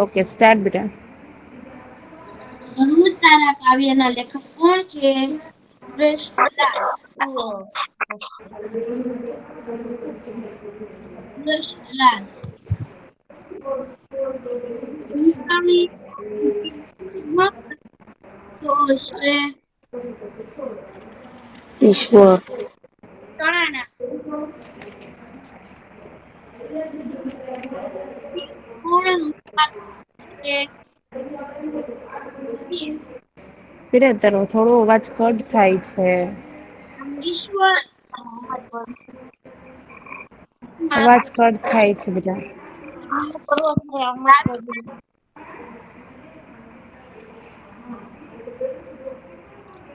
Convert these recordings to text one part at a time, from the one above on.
Okay start બેટા. ભરૂચ તારા કાવ્યના લેખક કોણ છે? કૃષ્ણલાલ. કૃષ્ણલાલ. તો હશે ઈશ્વર. તળાના. કોણ છે? બેટા તારો થોડો અવાજ કટ થાય છે. ઈશ્વર. અવાજ કટ થાય છે બેટા.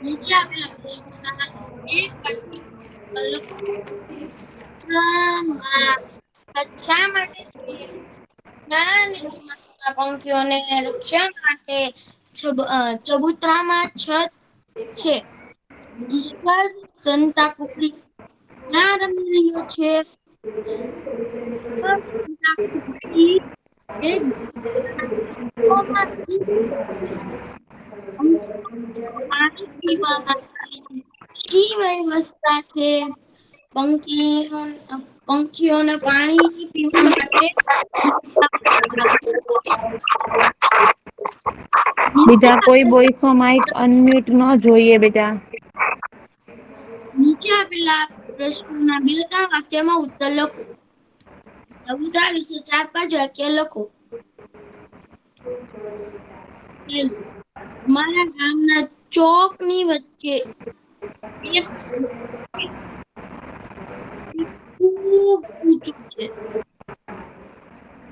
નીચે આપેલા પ્રશ્નોના એક વાક્ય લખો. શા માટે છે? નાણાની ચોમાસામાં પંખીઓને રક્ષણ માટે ચબુતરામાં છત છે. ઈશ્વર સંતાકુકડી ક્યાં રમી રહ્યો છે? સંતાકુકડી એક પાણી પીવા માટે શી વ્યવસ્થા છે? પંખીઓને પાણી પીવા માટે બીજા કોઈ બોયસો માઈક અનમ્યુટ ન જોઈએ બેટા. નીચે આપેલા પ્રશ્નોના બે ત્રણ વાક્યમાં ઉત્તર લખો. ચબુતરા વિશે 4-5 વાક્ય લખો. અમારા ગામના ચોકની વચ્ચે એક ખૂબ ઊંચું છે.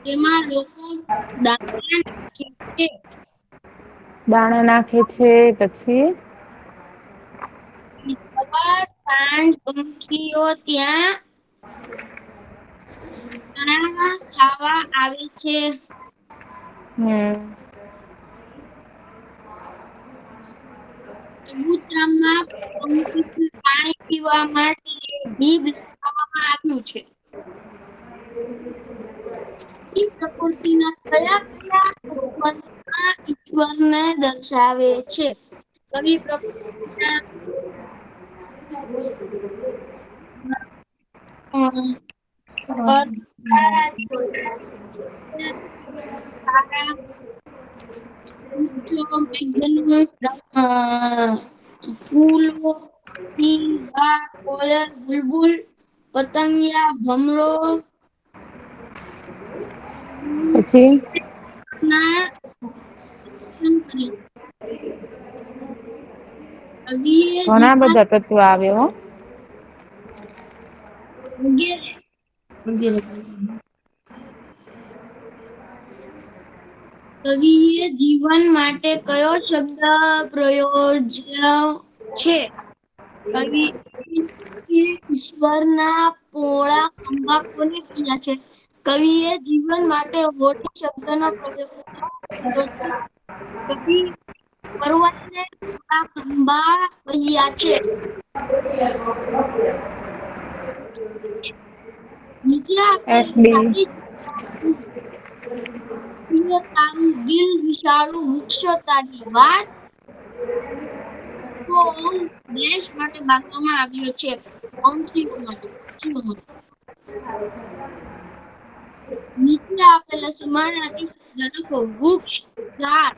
તેમાં લોકો દાણા નાખે છે. દાણા નાખે છે પછી સવાર સાંજ પંખીઓ ત્યાં દાણા ખાવા આવે છે. હમ. ચબુતરામાં પંખીઓને પાણી પીવા માટે બીજ લગાવવામાં આવ્યું છે. પ્રકૃતિના કયા કયા તત્વોમાં ઈશ્વરને દર્શાવે છે? કવિ પ્રકૃતિના ફૂલો કોયલ બુલબુલ પતંગિયા ભમરો પછી ના કવિએ ઘણા જીવન બધા તત્વો આવે હો. વગેરે વગેરે કવિએ જીવન માટે કયો શબ્દ પ્રયોજ્યો છે? કવિ ઈશ્વરના પોળા ખંભા કોને કહ્યા છે? કવિએ જીવન માટે હોડી શબ્દનો પ્રયોગ કર્યો છે. કવિ પર્વતને પોળા ખંભા કહ્યા છે. નીચે આપેલી એફડી. ખાલી તારું દિલ વિશાળું વૃક્ષો તારી વાત તો દેશ માટે બાંધવામાં આવ્યો છે. પંખીઓ માટે નીચે આપેલા સમાનાર્થી શબ્દ લખો. વૃક્ષ, ઝાડ,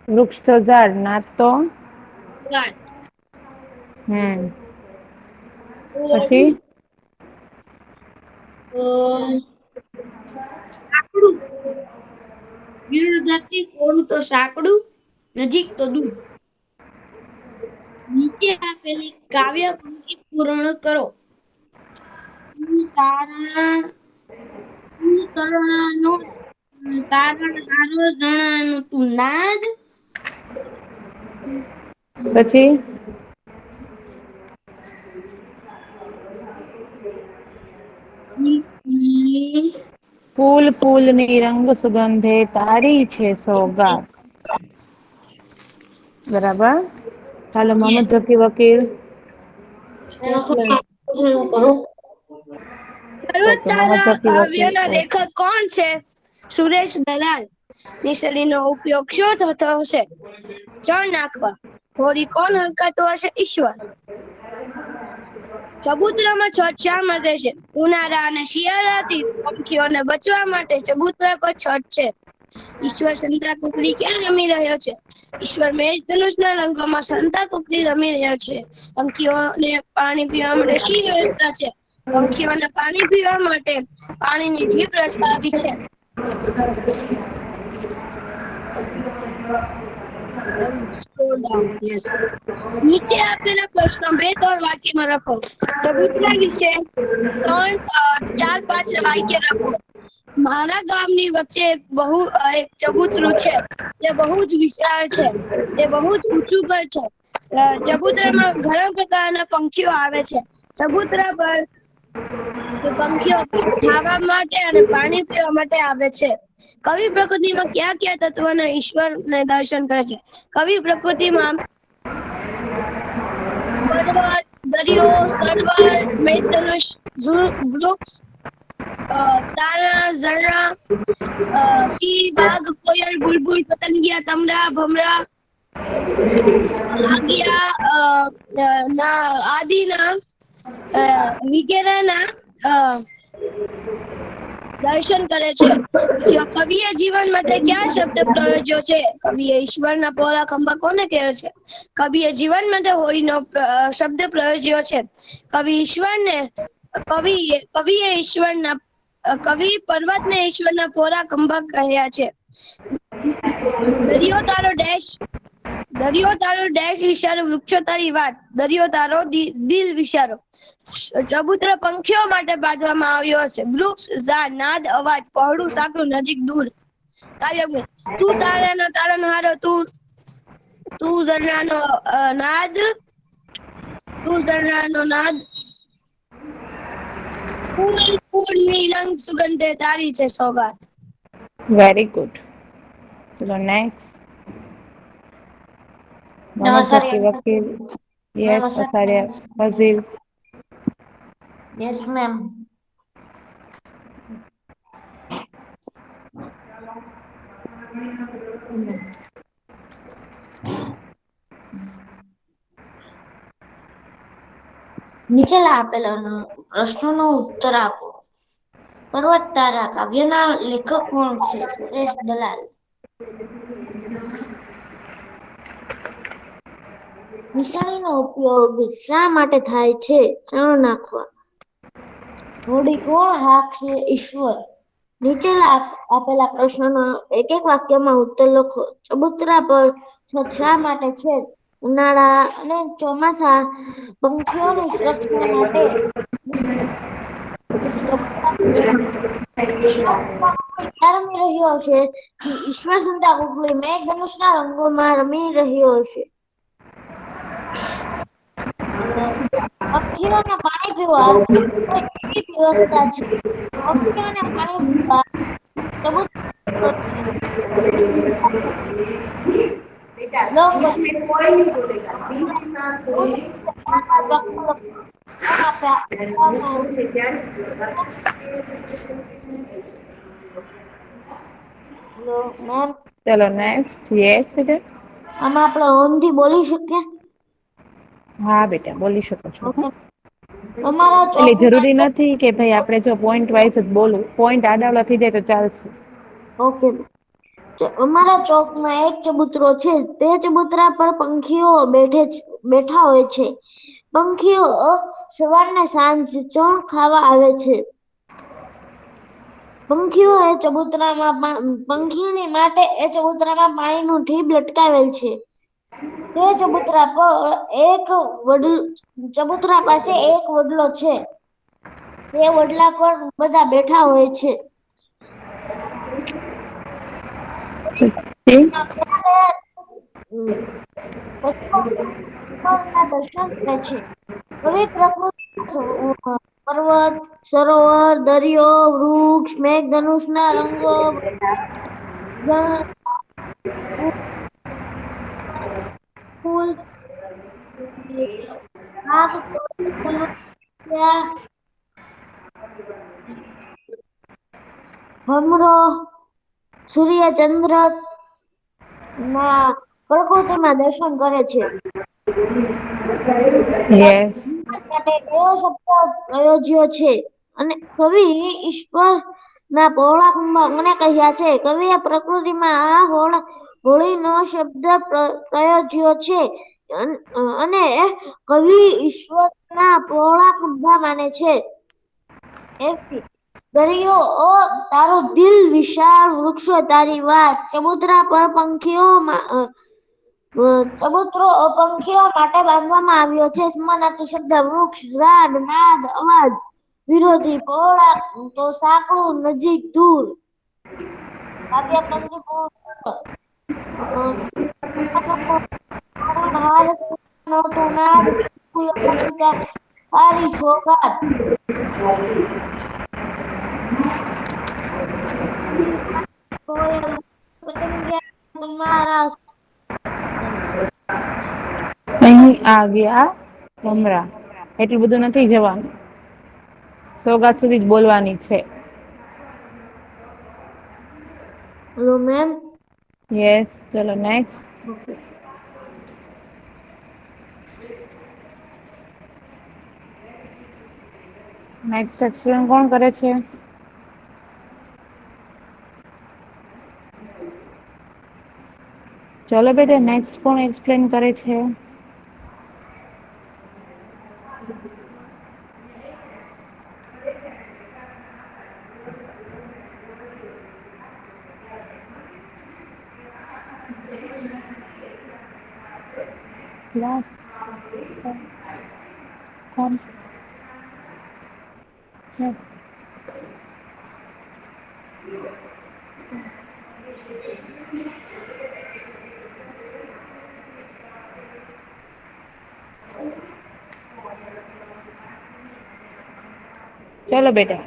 વૃક્ષ તો ઝાડ નાદ તો ગાય. હમ. પછી સાંકડું વિરુદ્ધાર્થી કોળું તો સાંકડું નજીક તો દૂર. નીચે આપેલી કાવ્ય પંક્તિ પૂર્ણ કરો. તારણહારો જણાનું તું નાદ પછી ફૂલ ફૂલની રંગ સુગંધે તારી છે સોગાત. બરાબર. ચાલો મોહમ્મદ જકી વકીલ. Yes ma'am. કરું. ઓકે મોહમ્મદ પર્વતતારા જકી વકીલ. કાવ્યના લેખક કોણ છે? સુરેશ દલાલ. નિશલીનો ઉપયોગ શું થતો હશે? ચણ નાખવા. હોળી કોણ હરકાતો હશે? ઈશ્વર. ચબૂતરામાં છત શા માટે છે? ઉનાળા અને શિયાળાથી પંખીઓને બચવા માટે ચબૂતરા પર છત છે. ઈશ્વર સંતા કુકડી ક્યાં રમી રહ્યો છે? ઈશ્વર મેઘધનુષના રંગોમાં સંતા કુકડી રમી રહ્યો છે. પંખીઓને પાણી પીવા માટે શી વ્યવસ્થા છે? પંખીઓને પાણી પીવા માટે પાણીની ઢીપ લટકાવી છે. Scroll down. Yes. નીચે આપેલા પ્રશ્નો 2-3 વાક્યમાં લખો. ચબૂતરા વિશે 4-5 વાક્ય લખો. મારા ગામની વચ્ચે એક ચબૂતરું છે. તે બહુ જ વિશાળ છે. તે બહુ જ ઊંચું પર છે. ચબૂતરામાં ઘણા પ્રકારના પંખીઓ આવે છે. ચબૂતરા પર પંખીઓ ખાવા માટે અને પાણી પીવા માટે આવે છે. કવિ પ્રકૃતિમાં કયા કયા તત્વોના ઈશ્વરને દર્શન કરે છે? કવિ પ્રકૃતિમાં પર્વત, દરિયો, સરોવર, મેઘધનુષ, વૃક્ષ, તારા, ઝરણા, સિંહ, વાઘ, કોયલ, બુલબુલ, પતંગિયા, તમરા, ભમરા, આગિયા આદિના વગેરેના દર્શન કરે છે. કવિએ જીવન માટે કયા શબ્દ પ્રયોજ્યો છે? કવિએ ઈશ્વરના પહોળા ખંભા કોને કહે છે? કવિએ જીવન માટે હોળીનો શબ્દ પ્રયોજ્યો છે. કવિ પર્વતને ઈશ્વરના પહોળા ખંભા કહ્યા છે. દરિયો તારો ડેશ વિચારો, વૃક્ષો તારી વાત. દરિયો તારો દિલ વિચારો. ચબૂતરો પંખીઓ માટે બાંધવામાં આવ્યો હશે. વૃક્ષ, ઝાડ, નાદ, અવાજ, પહોળું, સાંકડું, નજીક, દૂર. તું તારાનો તારનહારો, તું ઝરણાનો નાદ, ફૂલ ફૂલની રંગ સુગંધે તારી છે સોગાત. Very good. ચલો next. Mohammad Zaki Vakil. Yes Asariya Fazil. Yes ma'am. નીચેલા આપેલા પ્રશ્નોનો ઉત્તર આપો. પર્વત તારા કાવ્યના લેખક કોણ છે? સુરેશ દલાલ. નિશાનીનો ઉપયોગ શા માટે થાય છે? ચણ નાખવા. હોડી કોણ હાંકશે? ઈશ્વર. નીચેલા આપેલા પ્રશ્નોનો એક વાક્યમાં ઉત્તર લખો. ચબૂતરા પર છત શા માટે છે? ઉનાળા અને ચોમાસા પંખીઓની સુરક્ષા માટે. રમી રહ્યો છે. ઈશ્વર સંતા કુકડી મેઘધનુષના રંગોમાં રમી રહ્યો છે. પક્ષીઓને પાણી પીવા વ્યવસ્થા છે. પક્ષીઓને પાણી પીવા મેમ. ચલો નેક્સ્ટ. યસ બેટા. આમાં આપણે ઓનથી બોલી શકીએ? હા બેટા બોલી શકો છો. અમારા એટલે ચોકમાં જરૂરી નથી કે ભાઈ આપણે જો પોઈન્ટ વાઇઝ જ બોલું. પોઈન્ટ આડાવડા થઈ જાય તો ચાલશે. ઓકે. અમારા ચોકમાં એક ચબૂતરો છે. તે ચબૂતરા પર પંખીઓ બેઠા હોય છે. પંખીઓ સવારને સાંજ ચણ ખાવા આવે છે. પંખીની માટે એ ચબૂતરામાં પાણીનું ઢીબ લટકાવેલ છે. તે ચબૂતરા પાસે એક વડલો છે. તે વડલા પર બધા બેઠા હોય છે. દર્શન કરે છે. કવિ પ્રકૃતિ પર્વત, સરોવર, દરિયો, વૃક્ષ, મેઘધનુષના રંગો, ફૂલ, આગ, ભમરો, સૂર્ય, ચંદ્ર ના પ્રકૃતિમાં દર્શન કરે છે. યસ. માટે કયો શબ્દ પ્રયોજ્યો છે અને કવિ ઈશ્વર ના પહોળા ખંભા મને કહ્યા છે. કવિએ પ્રકૃતિમાં આ હોળીનો શબ્દ પ્રયોજ્યો છે અને કવિ ઈશ્વરના પહોળા ખંભા માને છે. દરિયો ઓ તારું દિલ વિશાળ, વૃક્ષો તારી વાત, ચબૂતરા પર પંખીઓ માટે બાંધવામાં આવ્યો છે. સમાનાર્થી શબ્દ વૃક્ષ, ઝાડ, નાદ, અવાજ, વિરોધી, પહોળા તો સાંકડું, નજીક, દૂર. કાવ્ય પંક્તિ નહોતું નાદ, ફૂલ તારી સોગાત. કોયલ પતંગિયા તમારા અહીં આ ગયા ભમરા. એટલું બધું નથી જવાનું. સોગાત સુધી જ બોલવાની છે. Hello ma'am. યસ. ચલો નેક્સ્ટ. ઓકે. નેક્સ્ટ એક્સપ્લેન કોણ કરે છે? ચલો બેટા નેક્સ્ટ કોણ એક્સપ્લેન કરે છે? કોણ? ચલો બેટા.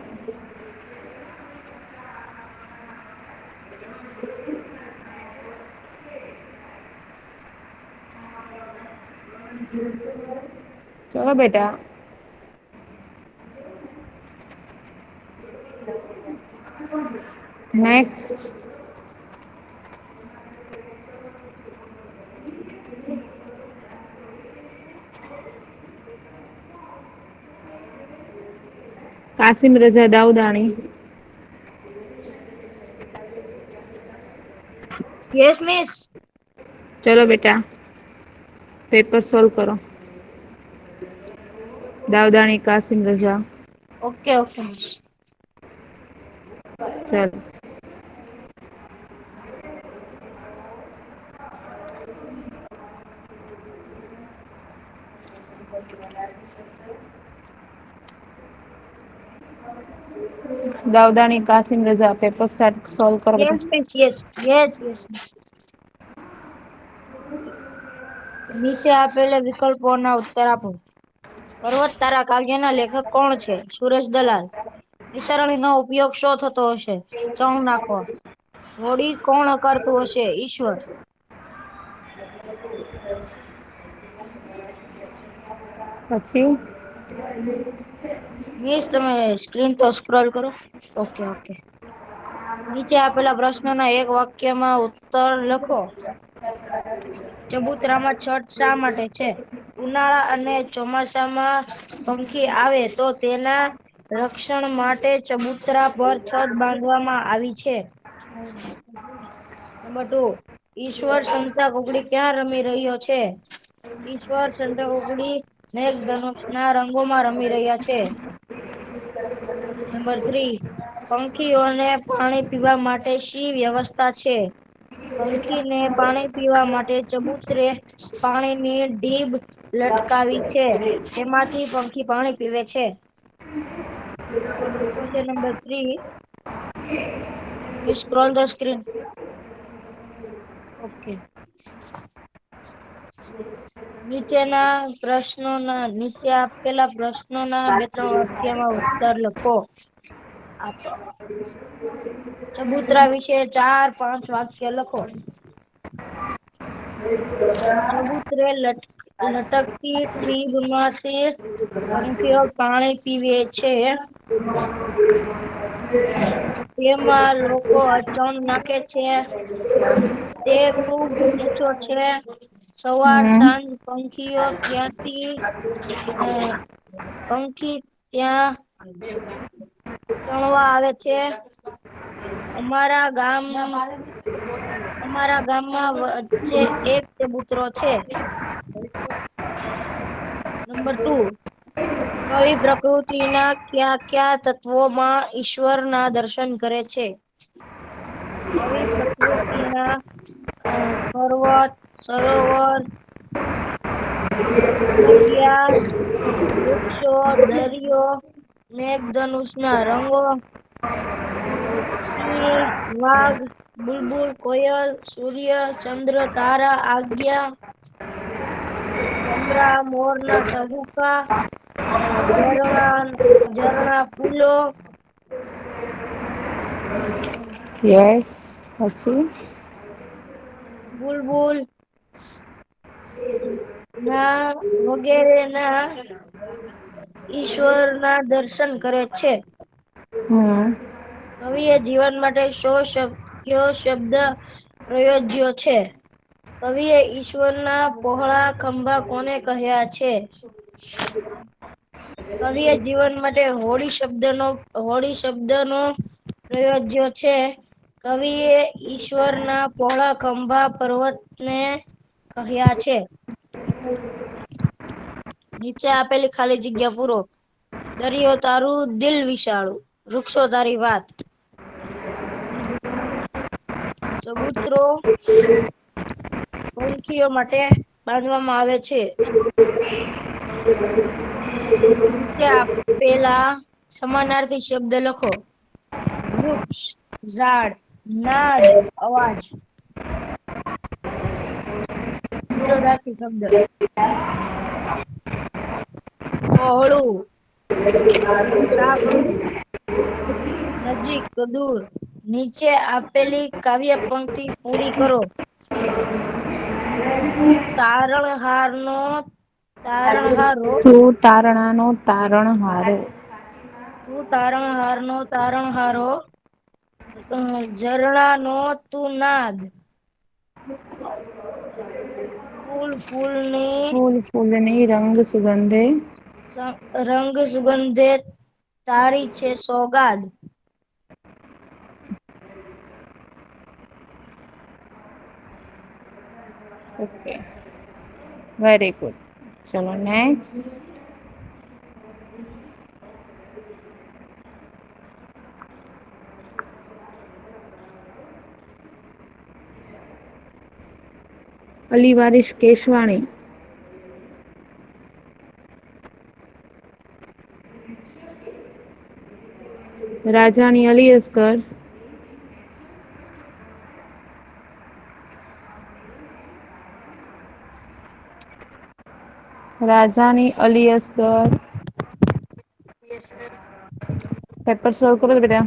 ચલો બેટા. Next. Kasim Raza Daudani. Yes miss. ચલો બેટા પેપર સોલ્વ કરો. Daudani, Kasim Raza. Okay okay miss. ચલો. Daudani, Kasim Raza paper start solve કરો બેટા. યસ. નીચે આપેલા વિકલ્પોના ઉત્તર આપો. પર્વત તારા કાવ્યના લેખક કોણ છે? સુરેશ દલાલ. નિસરણીનો ઉપયોગ શો થતો હશે? ચણ નાખવા. હોડી કોણ કરતું હશે? ઈશ્વર. પછી મિસ તમે સ્ક્રીન તો સ્ક્રોલ કરો. ઓકે. નીચે આપેલા પ્રશ્નના એક વાક્યમાં ઉત્તર લખો. ચબૂતરામાં છત શા માટે છે? ઉનાળા અને ચોમાસામાં પંખી આવે તો તેના રક્ષણ માટે ચબૂતરા પર છત બાંધવામાં આવી છે. નંબર 2. ઈશ્વર સંતા કુકડી ક્યાં રમી રહ્યો છે? ઈશ્વર સંતા કુકડી મેઘધનુષના રંગોમાં રમી રહ્યા છે. નંબર 3. પંખીઓને પાણી પીવા માટે શી વ્યવસ્થા છે? પંખીને પાણી પીવા માટે ચબૂતરે પાણીની ડીબ લટકાવી છે. તેમાંથી પંખી પાણી પીવે છે. Question number 3. Please scroll the screen. Okay. નીચે આપેલા પ્રશ્નોના બે ત્રણ વાક્યમાં ઉત્તર લખો. આપો. ચબૂતરા વિશે 4-5 વાક્ય લખો. ચબૂતરે લટકતી ટ્રીબમાંથી પંખીઓ પાણી પીવે છે. તેમાં લોકો અચન નાખે છે. તે ખુબ ઊંચો છે. સવાર હમ સાંજ પંખી ત્યાં ચણવા આવે છે. અમારા ગામમાં વચ્ચે એક ચબૂતરો છે. નંબર 2. કવિ પ્રકૃતિના કયા કયા તત્વોમાં ઈશ્વરના દર્શન કરે છે? કવિ પ્રકૃતિના પર્વત, સરોવર, નદિયા, વૃક્ષો, દરિયો, મેઘધનુષના રંગો, સિંહ, વાઘ, બુલબુલ, કોયલ, સૂર્ય, ચંદ્ર, તારા, ભમરા, મોરના ટહુકા, ઝરણા, ફૂલો, યસ. પછી બુલબુલ વગેરે ના ઈશ્વરના દર્શન કરે છે. હમ કવિએ જીવન માટે કયો શબ્દ પ્રયોજ્યો છે? કવિએ ઈશ્વરના પહોળા ખંભા કોને કહ્યા છે? કવિએ જીવન માટે હોળી શબ્દનો પ્રયોજ્યો છે. કવિએ ઈશ્વરના પહોળા ખંભા પર્વતને કહ્યા છે. નીચે આપેલી ખાલી જગ્યા પૂરો. દરિયો તારું દિલ વિશાળું, વૃક્ષો તારી વાત. ચબૂતરો પંખીઓ માટે બાંધવામાં આવે છે. નીચે આપેલા સમાનાર્થી શબ્દ લખો. વૃક્ષ, ઝાડ, નાદ, અવાજ. વિરોધાર્થી શબ્દ. પહોળું, સાંકડું, નજીક, દૂર. નીચે આપેલી કાવ્ય પંક્તિ પૂરી કરો. તું તારણહારો તું તારણાનો તારણહારો. તું તારણહારનો તારણહારો, ઝરણાનો તું નાદ. ફૂલ ફૂલની રંગ સુગંધે સુગંધે તારી છે સોગાદ. Okay, very good. ચલો next. Ali Waris Keshwani. Rajani Ali Asgar. Rajani Ali Asgar. Paper solve કરો બેટા.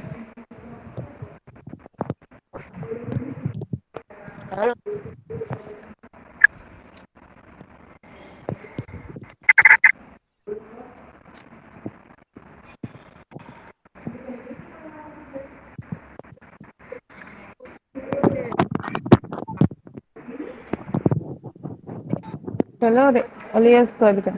ચલો અલી અસગર બેટા.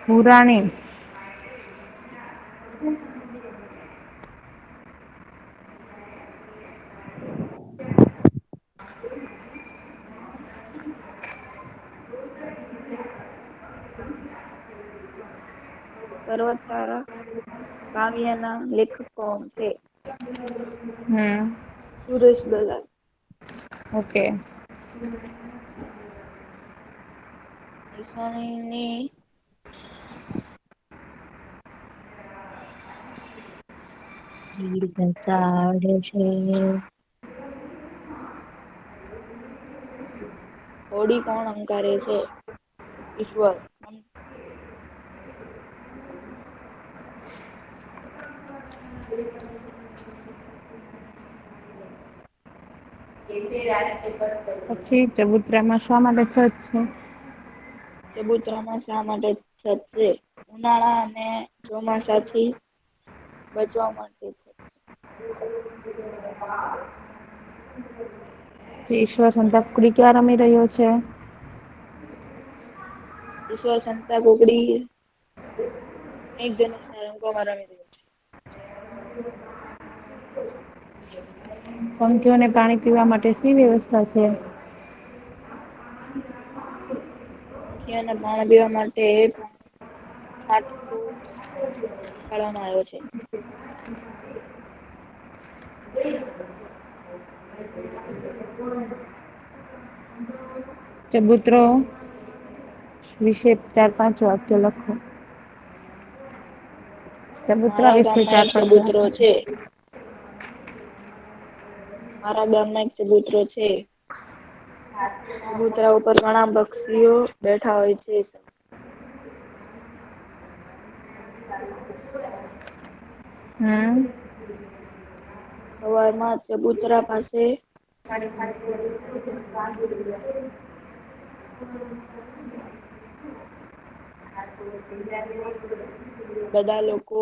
પુરાણી. પર્વતમાળા કાવ્યના લેખક કોણ છે? સુરેશ દલાલ. ઓકે. ઈશાનની જીભ ચાડે છે. હોડી કોણ હંકારે છે? ઈશ્વર. પછી ચબૂતરામાં શા માટે છત છે? ચબૂતરામાં શા માટે છત છે? ઉનાળા અને ચોમાસાથી બચવા માટે છે. ઈશ્વર સંતાકુકડી ક્યાં રમી રહ્યો છે? ઈશ્વર સંતાકુકડી મેઘધનુષના રંગોમાં રમી રહ્યો છે. પંખીઓને પાણી પીવા માટે શી વ્યવસ્થા છે? પંખીઓને પાણી પીવા માટે છાટકો બેસાડવામાં આવ્યો છે. ચબૂતરો વિશે 4-5 વાક્ય લખો. ચબૂતરા મારા વિશે ગામમાં એક 4-5 ચબૂતરો વાક્ય. છે. મારા ગામમાં એક ચબૂતરો છે. ચબૂતરા ઉપર ઘણા પક્ષીઓ બેઠા હોય છે. હમ. સવારમાં ચબૂતરા પાસે બધા લોકો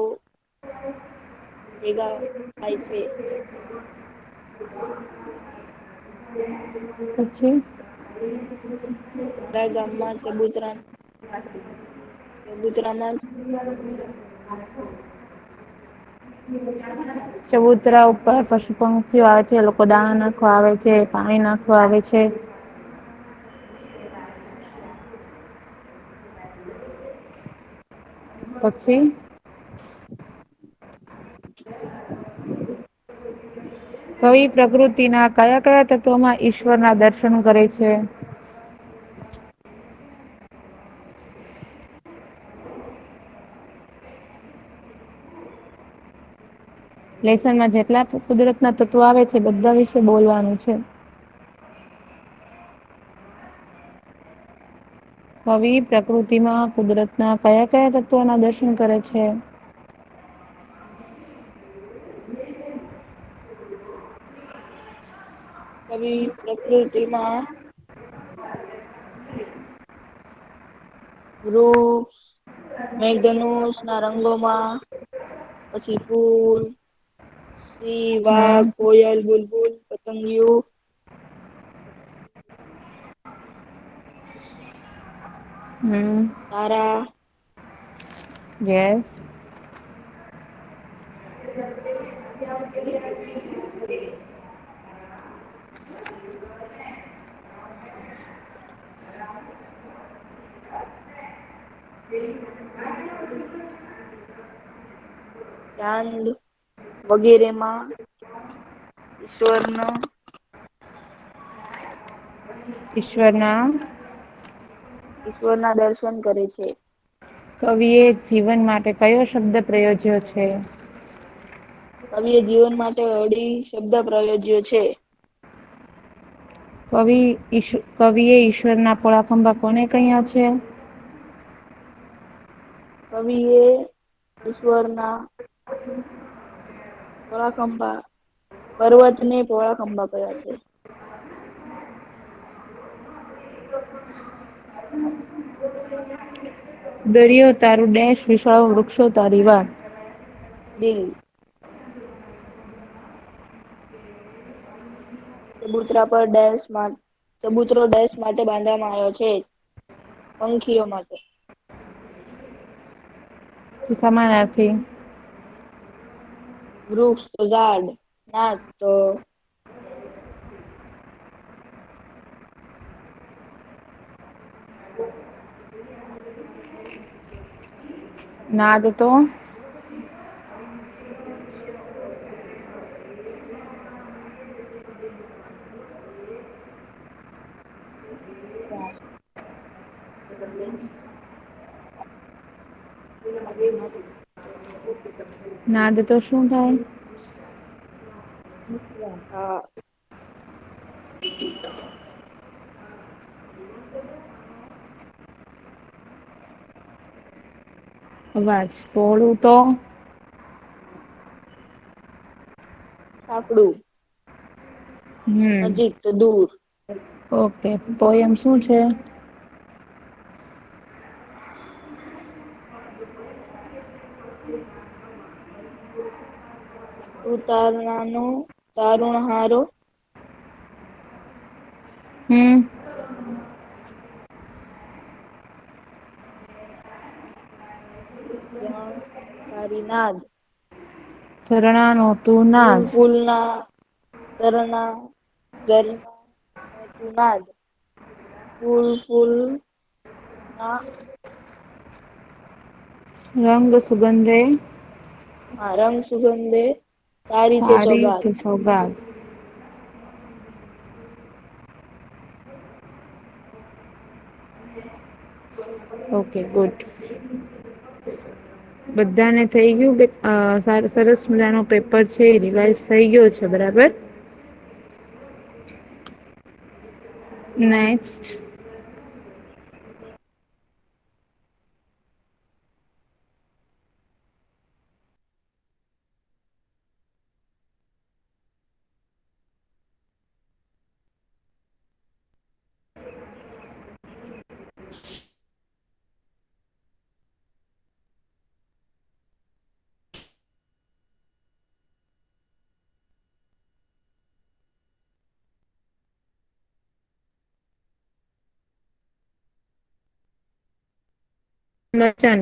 ભેગા થાય છે. પછી મારા ગામમાં ચબૂતરામાં ચબૂતરા ઉપર પશુ પંખીઓ આવે છે. લોકો દાણા નાખવા આવે છે. પાણી નાખવા આવે છે. પછી કવિ પ્રકૃતિના કયા કયા તત્વોમાં ઈશ્વરના દર્શન કરે છે? લેસનમાં જેટલા કુદરતના તત્વો આવે છે બધા વિશે બોલવાનું છે. કવિ પ્રકૃતિમાં કુદરતના કયા કયા તત્વોના દર્શન કરે છે? કવિ પ્રકૃતિમાં વૃક્ષ, મેઘધનુષના રંગોમાં, પછી ફૂલ, સિંહ, વાઘ, હમ કોયલ, બુલબુલ, પતંગિયું, હમ. તારા, યસ. ચાંદ વગેરેમાં ઈશ્વરનો ઈશ્વરના દર્શન કરે છે. કવિએ જીવન માટે કયો શબ્દ પ્રયોજ્યો છે? કવિએ જીવન માટે અઢી શબ્દ પ્રયોજ્યો છે. કવિએ ઈશ્વરના પોળાખંબા કોને કહ્યા છે? કવિએ ઈશ્વરના પોળાખંબા પર્વતને પોળાખંબા કહ્યા છે. દરિયો તારું ડેશ વિશાળ વૃક્ષો તારી વાત. દિલ. ચબૂતરો ડેશ માટે બાંધવામાં આવ્યો છે? પંખીઓ માટે. સમાનાર્થી. વૃક્ષ તો ઝાડ, નાદ તો નાદ તો નાદ તો શું થાય? હા. અવાજ ટોળું તો સાંકડું. નજીક તો દૂર. ઓકે પોયમ શું છે? તું તારુણહારો. હમ જણ તારી નાદ. ઝરણા નો તું ફૂલ નાદ. ફૂલના ઝરણા ઝરણા નો તું નાદ. ફૂલ ફૂલ ના રંગ સુગંધે રંગ સુગંધે તારી છે તારી સોગાદ. તે સોગાદ. Okay good. બધાને થઈ ગયું સરસ મજાનો પેપર છે રિવાઈઝ થઈ ગયો છે બરાબર. નેક્સ્ટ. વચન